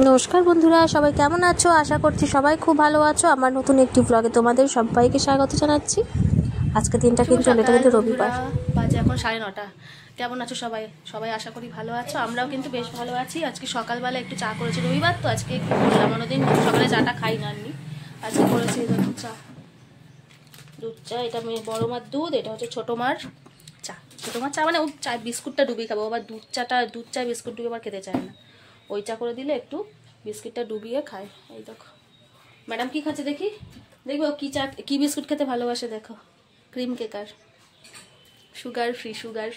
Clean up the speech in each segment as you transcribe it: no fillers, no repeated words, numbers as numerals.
নমস্কার বন্ধুরা, সবাই কেমন আছো? আশা করছি সবাই খুব ভালো আছো। আমার নতুন একটি ব্লগে তোমাদের সবাইকে স্বাগত জানাচ্ছি। আজকে দিনটা কিন্তু এটা কিন্তু রবিবার, বাজে এখন 9:30। কেমন আছো সবাই? সবাই আশা করি ভালো আছো। আমরাও কিন্তু বেশ ভালো আছি। আজকে সকালবেলা একটু চা করেছি, রবিবার তো আজকে একটু করলাম। অন্যদিন সকালে চাটা খাই না আমি, আজকে করেছি দেখো চা, দুধ চা। এটা বড় মার দুধ, এটা হচ্ছে ছোটো মার চা। ছোটো মার চা মানে ও চা বিস্কুটটা ডুবিয়ে খাবো, আবার দুধ চা বিস্কুট ডুবিয়ে আবার খেতে চায় না। ওই চা করে দিলে একটু বিস্কিটটা ডুবিয়ে খায়। এই দেখো ম্যাডাম কি খাচ্ছে দেখি, দেখবো কি চা কি বিস্কুট খেতে ভালোবাসে। দেখো ক্রিম কেকার, সুগার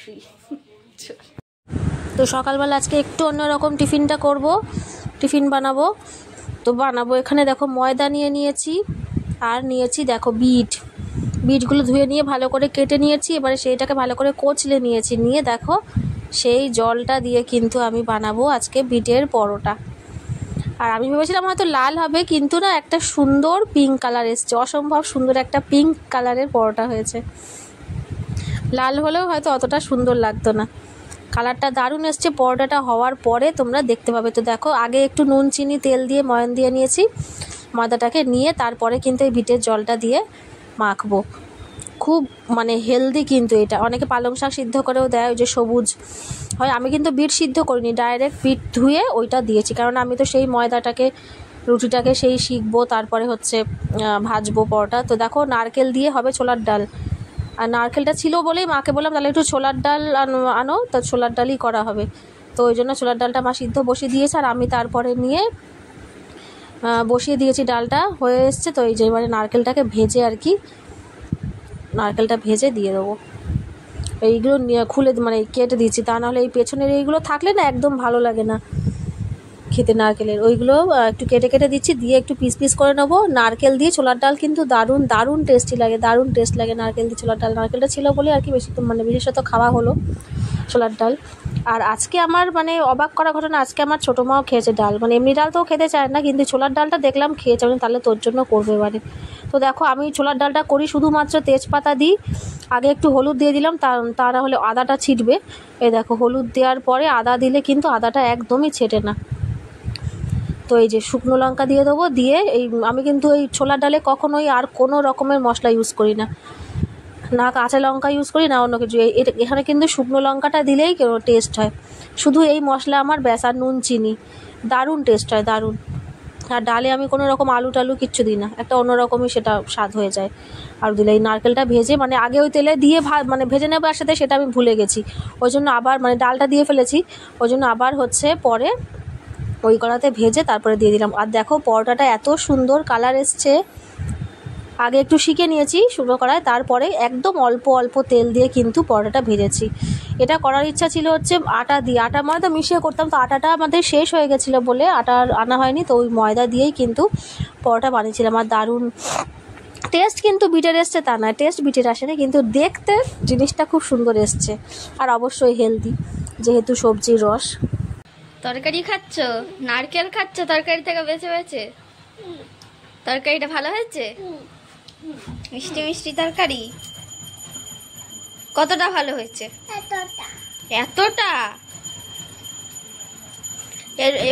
ফ্রি। তো সকালবেলা আজকে একটু অন্যরকম টিফিনটা করব, টিফিন বানাবো। তো বানাবো এখানে দেখো ময়দা নিয়েছি, আর নিয়েছি দেখো বিটগুলো ধুয়ে নিয়ে ভালো করে কেটে নিয়েছি। এবারে সেইটাকে ভালো করে কচলে নিয়েছি, নিয়ে দেখো সেই জলটা দিয়ে কিন্তু আমি বানাবো আজকে বিটের পরোটা। আর আমি ভেবেছিলাম হয়তো লাল হবে, কিন্তু না, একটা সুন্দর পিঙ্ক কালার এসছে, অসম্ভব সুন্দর একটা পিঙ্ক কালারের পরোটা হয়েছে। লাল হলেও হয়তো অতটা সুন্দর লাগতো না, কালারটা দারুণ এসছে। পরোটাটা হওয়ার পরে তোমরা দেখতে পাবে। তো দেখো আগে একটু নুন চিনি তেল দিয়ে ময়ান দিয়ে নিয়েছি, ময়দাটাকে নিয়ে তারপরে কিন্তু এই বিটের জলটা দিয়ে মাখবো। খুব মানে হেলদি কিন্তু এটা। অনেকে পালং শাক সিদ্ধ করেও দেয়, ওই যে সবুজ হয়। আমি কিন্তু বিট সিদ্ধ করিনি, ডাইরেক্ট বিট ধুয়ে ওইটা দিয়েছি, কারণ আমি তো সেই ময়দাটাকে রুটিটাকে সেই শিখবো, তারপরে হচ্ছে ভাজবো পরোটা। তো দেখো নারকেল দিয়ে হবে ছোলার ডাল, আর নারকেলটা ছিল বলেই মাকে বললাম তাহলে একটু ছোলার ডাল আনো, তা ছোলার ডালই করা হবে। তো ওই জন্য ছোলার ডালটা মা সিদ্ধ বসিয়ে দিয়েছে, আর আমি তারপরে নিয়ে বসিয়ে দিয়েছি। ডালটা হয়ে এসছে। তো এই যে এবারে নারকেলটাকে ভেজে আর কি, নারকেলটা ভেজে দিয়ে দেবো। এইগুলো খুলে মানে কেটে দিয়েছি, তা নাহলে এই পেছনের এইগুলো থাকলে না একদম ভালো লাগে না খেতে নারকেলের। ওইগুলো একটু কেটে দিচ্ছি, দিয়ে একটু পিস করে নেবো। নারকেল দিয়ে ছোলার ডাল কিন্তু দারুণ টেস্টি লাগে, দারুণ টেস্ট লাগে নারকেল দিয়ে ছোলার ডাল। নারকেলটা ছিল বলে আর কি বেশি মানে বিশেষত খাওয়া হলো ছোলার ডাল। আর আজকে আমার মানে অবাক করা ঘটনা, আজকে আমার ছোটো মাও খেয়েছে ডাল, মানে এমনি ডাল তো খেতে চায় না, কিন্তু ছোলার ডালটা দেখলাম খেয়েছে। আমি তাহলে তোর জন্য করবো এবারে। তো দেখো আমি ছোলার ডালটা করি শুধুমাত্র তেজপাতা দিই, আগে একটু হলুদ দিয়ে দিলাম, তা না হলে আদাটা ছিটবে। এই দেখো হলুদ দেওয়ার পরে আদা দিলে কিন্তু আদাটা একদমই ছেটে না। তো এই যে শুকনো লঙ্কা দিয়ে দেবো, দিয়ে আমি কিন্তু এই ছোলার ডালে কখনোই আর কোনো রকমের মশলা ইউজ করি না, না কাঁচা লঙ্কা ইউজ করি না অন্য কিছু। এখানে কিন্তু শুকনো লঙ্কাটা দিলেই টেস্ট হয়, শুধু এই মশলা আমার ব্যাস, আর নুন চিনি, দারুণ টেস্ট হয়, দারুণ। আর ডালে আমি কোনো রকম আলু টালু কিচ্ছু দিই না, একটা অন্যরকমই সেটা স্বাদ হয়ে যায়। আর দিলে এই নারকেলটা ভেজে মানে আগে ওই তেলে দিয়ে মানে ভেজে নেবো একসাথে, সেটা আমি ভুলে গেছি। ওই জন্য আবার মানে ডালটা দিয়ে ফেলেছি, ওই জন্য আবার হচ্ছে পরে ওই কড়াতে ভেজে তারপরে দিয়ে দিলাম। আর দেখো পরোটাটা এত সুন্দর কালার এসছে। আগে একটু শিখে নিয়েছি শুকনো কড়ায়, তারপরে একদম অল্প তেল দিয়ে কিন্তু পরোটাটা ভেজেছি। এটা করার ইচ্ছা ছিল হচ্ছে আটা দিয়ে, আটা ময়দা মিশিয়ে করতাম, তো আটাটা আমাদের শেষ হয়ে গেছিলো বলে আটা আনা হয়নি। তো ওই ময়দা দিয়েই কিন্তু পরোটা বানিয়েছিলাম। আর দারুণ টেস্ট কিন্তু বিটের এসছে তা না, টেস্ট বিটের আসেনি, কিন্তু দেখতে জিনিসটা খুব সুন্দর এসছে। আর অবশ্যই হেলদি, যেহেতু সবজির রস। তরকারি খাচ্ছ, নারকেল খাচ্ছ তরকারি থেকে বেছে তরকারিটা ভালো হয়েছে? মিষ্টি তরকারি। কতটা ভালো হয়েছে? এতটা।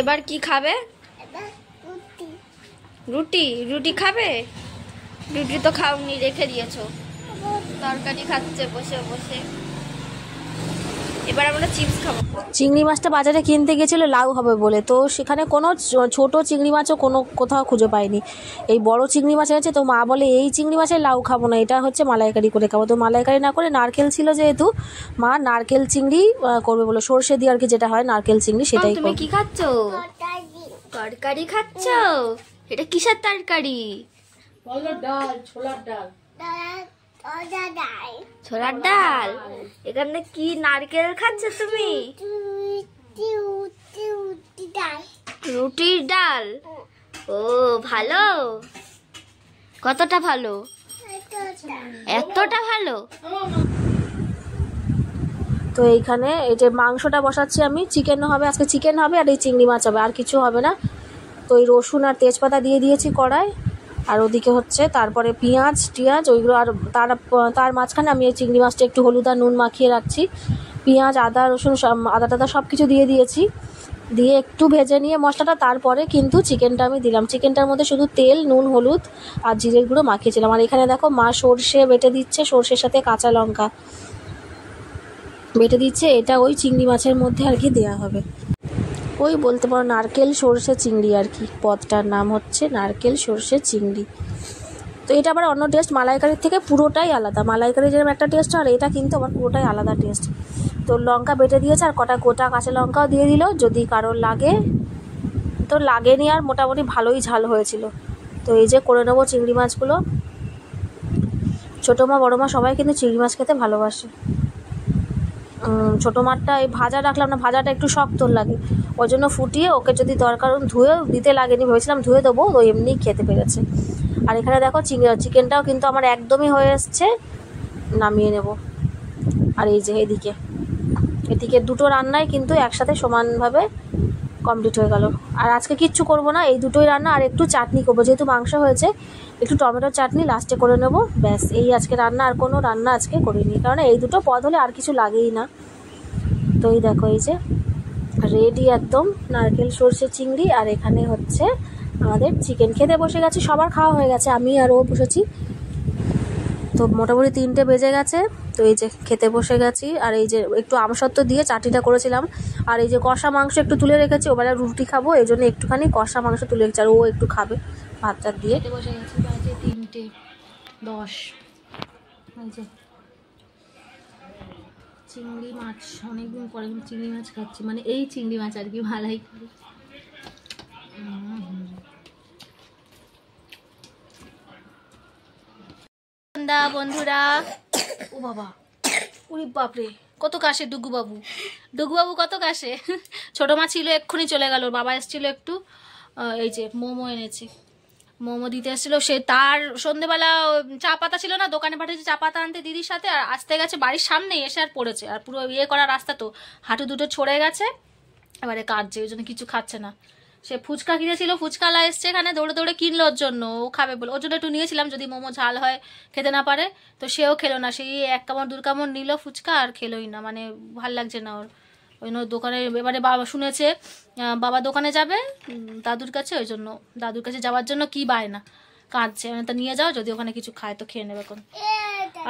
এবার কি খাবে? রুটি খাবে? রুটি তো খাওনি, রেখে দিয়েছো। তরকারি খাচ্ছে বসে। এবার আমরা চিপস খাবো। চিংড়ি মাছটা বাজারে কিনতে গেছিলো লাউ হবে বলে, তো সেখানে কোনো ছোট চিংড়ি মাছও কোথাও খুঁজে পাইনি। এই বড় চিংড়ি মাছ আছে, তো মা বলে এই চিংড়ি মাছের লাউ খাবো না, এটা হচ্ছে মালাইকারি করে খাবো। তো মালাইকারি না করে নারকেল ছিল যেহেতু, মা নারকেল চিংড়ি করবে বলে, সর্ষে দিয়ে আর কি যেটা হয় নারকেল চিংড়ি সেটাই। তুমি কি খাচ্ছ? তরকারি খাচ্ছ? এটা কিসের তরকারি? ছোলার ডাল। এখানে কি নারকেল খাচ্ছ তুমি? রুটির ডাল। ও ভালো। কতটা ভালো? এতটা ভালো। তো এইখানে এই যে মাংসটা বসাচ্ছি আমি, চিকেন হবে আজকে, চিকেন হবে আর এই চিংড়ি মাছ হবে, আর কিছু হবে না। তো এই রসুন আর তেজপাতা দিয়ে দিয়েছি কড়াই, আর ওদিকে হচ্ছে তারপরে পেঁয়াজ ওইগুলো, আর তার মাঝখানে আমি এই চিংড়ি মাছটা একটু হলুদ আর নুন মাখিয়ে রাখছি। পেঁয়াজ আদা রসুন আদা টাদা সব কিছু দিয়ে দিয়েছি। দিয়ে একটু ভেজে নিয়ে মশলাটা, তারপরে কিন্তু চিকেনটা আমি দিলাম। চিকেনটার মধ্যে শুধু তেল, নুন, হলুদ আর জিরের গুঁড়ো মাখিয়েছিলাম। আর এখানে দেখো মা সর্ষে বেটে দিচ্ছে, সর্ষের সাথে কাঁচা লঙ্কা বেটে দিচ্ছে। এটা ওই চিংড়ি মাছের মধ্যে আর কি দেওয়া হবে। ওই বলতে পারো নারকেল সর্ষে চিংড়ি আর কি, পদটার নাম হচ্ছে নারকেল সর্ষে চিংড়ি। তো এটা আবার অন্য টেস্ট, মালাইকারির থেকে পুরোটাই আলাদা। মালাইকারি যেরকম একটা টেস্ট, আর এটা কিন্তু আবার পুরোটাই আলাদা টেস্ট। তো লঙ্কা বেটে দিয়েছে আর কটা গোটা কাঁচা লঙ্কাও দিয়ে দিল, যদি কারোর লাগে। তো লাগেনি, আর মোটামুটি ভালোই ঝাল হয়েছিল। তো এই যে করে নেবো চিংড়ি মাছগুলো। ছোটো মা বড়ো মা সবাই কিন্তু চিংড়ি মাছ খেতে ভালোবাসে। ছোটো মাছটা এই ভাজা রাখলাম না, ভাজাটা একটু শক্ত লাগে, ওই জন্য ফুটিয়ে ওকে যদি দরকার ধুয়েও দিতে লাগেনি, ভেবেছিলাম ধুয়ে দেবো, তো এমনিই খেতে পেরেছে। আর এখানে দেখো চিকেনটাও কিন্তু আমার একদমই হয়ে এসছে, নামিয়ে নেব। আর এই যে এদিকে দুটো রান্নাই কিন্তু একসাথে সমানভাবে কমপ্লিট হয়ে গেল। আর আজকে কিচ্ছু করব না, এই দুটোই রান্না, আর একটু চাটনি করবো, যেহেতু মাংস হয়েছে একটু টমেটোর চাটনি লাস্টে করে নেব, ব্যাস। এই আজকে রান্না, আর কোনো রান্না আজকে করিনি, কারণ এই দুটো পদ হলে আর কিছু লাগেই না। তো এই দেখো এই যে রেডি একদম নারকেল সর্ষে চিংড়ি। আর এখানে হচ্ছে আমাদের চিকেন। খেতে বসে গেছি, সবার খাওয়া হয়ে গেছে, আমি আর ও বসেছি। তো মোটামুটি 3টে বেজে গেছে। তো এই যে খেতে বসে গেছি। আর এই যে একটু আমসত্ত্ব দিয়ে চাটনিটা করেছিলাম। আর এই যে কষা মাংস একটু তুলে রেখেছি, ওবেলা রুটি খাবো, এই জন্য একটুখানি কষা মাংস তুলে রেখেছি, আর ও একটু খাবে ভাত টাত দিয়ে। খেতে বসে গেছি, বাজে 3:10। এই যে চিংড়ি মাছ, অনেকদিন পরে চিংড়ি মাছ খাচ্ছি, মানে এই চিংড়ি মাছ আর কি, ভালাই করে। বন্ধুরা, ও বাবা, ওরে বাপরে, কত কাশে ডুগুবাবু কত কাশে। ছোট মা ছিল, এক্ষুনি চলে গেল, বাবা এসেছিল একটু, এই যে মোমো এনেছি, মোমো দিতে এসেছিল। সে তার সন্ধেবেলা চা পাতা ছিল না, দোকানে পাঠিয়েছে চা পাতা আনতে দিদির সাথে, আর আসতে গেছে বাড়ির সামনেই এসে আর পড়েছে। আর পুরো ইয়ে করা রাস্তা, তো হাঁটু দুটো ছড়ে গেছে, এবারে কাটছে, ওই জন্য কিছু খাচ্ছে না। সে ফুচকা কিনেছিল, ফুচকালা এসছে এখানে, দৌড়ে দৌড়ে কিনলো ওর জন্য, ও খাবে বলে। ওর জন্য একটু নিয়েছিলাম, যদি মোমো ঝাল হয় খেতে না পারে। তো সেও খেলো না, সেই 1 কামড় 2 কামড় নিল ফুচকা, আর খেলোই না, মানে ভাল লাগছে না ওর। ওই জন্য দোকানে, এবারে বাবা শুনেছে বাবা দোকানে যাবে দাদুর কাছে, ওই জন্য দাদুর কাছে যাওয়ার জন্য কি বায়না, কাঁদছে, মানে তা নিয়ে যাও, যদি ওখানে কিছু খায় তো খেয়ে নেবে এখন।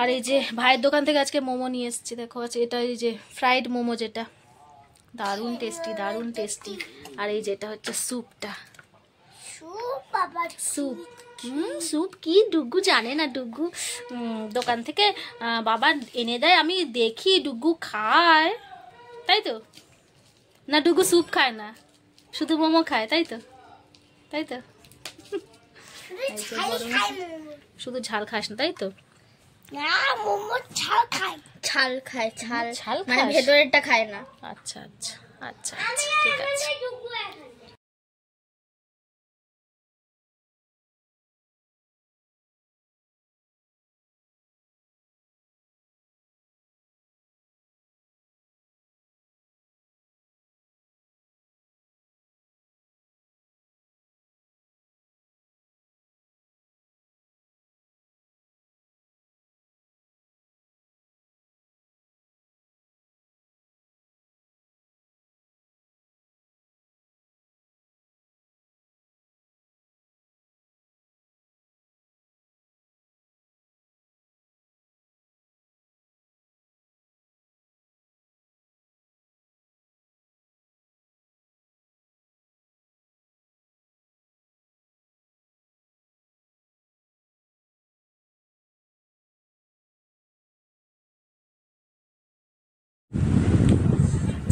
আর এই যে ভাইয়ের দোকান থেকে আজকে মোমো নিয়ে এসেছি, দেখো আছে এটা, এই যে ফ্রাইড মোমো, যেটা দারুণ টেস্টি, দারুণ টেস্টি। আর এই যেটা হচ্ছে স্যুপটা, স্যুপ। স্যুপ কি ডুগু জানে না, ডুগু দোকান থেকে বাবা এনে দেয়, আমি দেখি ডুগু খায়, তাই তো না? ডুগু স্যুপ খায় না, শুধু মোমো খায়, তাই তো? তাই তো, শুধু ঝাল খাস না, তাই তো? ছাল খায়, ছাল মানে ভেতরেরটা খায় না। আচ্ছা আচ্ছা আচ্ছা আচ্ছা, ঠিক আছে।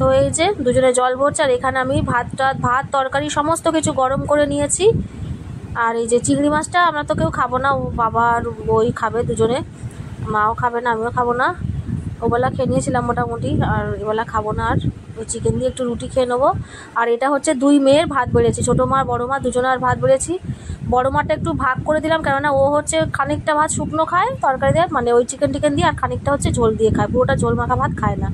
তো এই যে দুজনে জল ভরছে, আর এখানে আমি ভাত তরকারি সমস্ত কিছু গরম করে নিয়েছি। আর এই যে চিংড়ি মাছটা আমরা তো কেউ খাবো না, ও বাবা আর ওই খাবে দুজনে, মাও খাবে না, আমিও খাবো না। ওবেলা খেয়ে নিয়েছিলাম মোটামুটি, আর এবেলা খাবো না। আর ওই চিকেন দিয়ে একটু রুটি খেয়ে নেবো। আর এটা হচ্ছে 2 মেয়ের ভাত বেড়েছি, ছোটো মা বড়ো মা দুজনের ভাত বেড়েছি। বড়ো মাটা একটু ভাগ করে দিলাম, কেননা ও হচ্ছে খানিকটা ভাত শুকনো খায় তরকারি দিয়ে, মানে ওই চিকেন দিয়ে, আর খানিকটা হচ্ছে ঝোল দিয়ে খায়, পুরোটা ঝোল মাখা ভাত খায় না।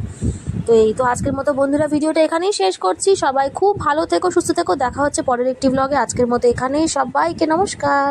তো এই তো আজকের মতো বন্ধুরা ভিডিওটা এখানেই শেষ করছি। সবাই খুব ভালো থেকো, সুস্থ থেকো, দেখা হচ্ছে পরের একটি ব্লগে। আজকের মতো এখানেই, সবাইকে নমস্কার।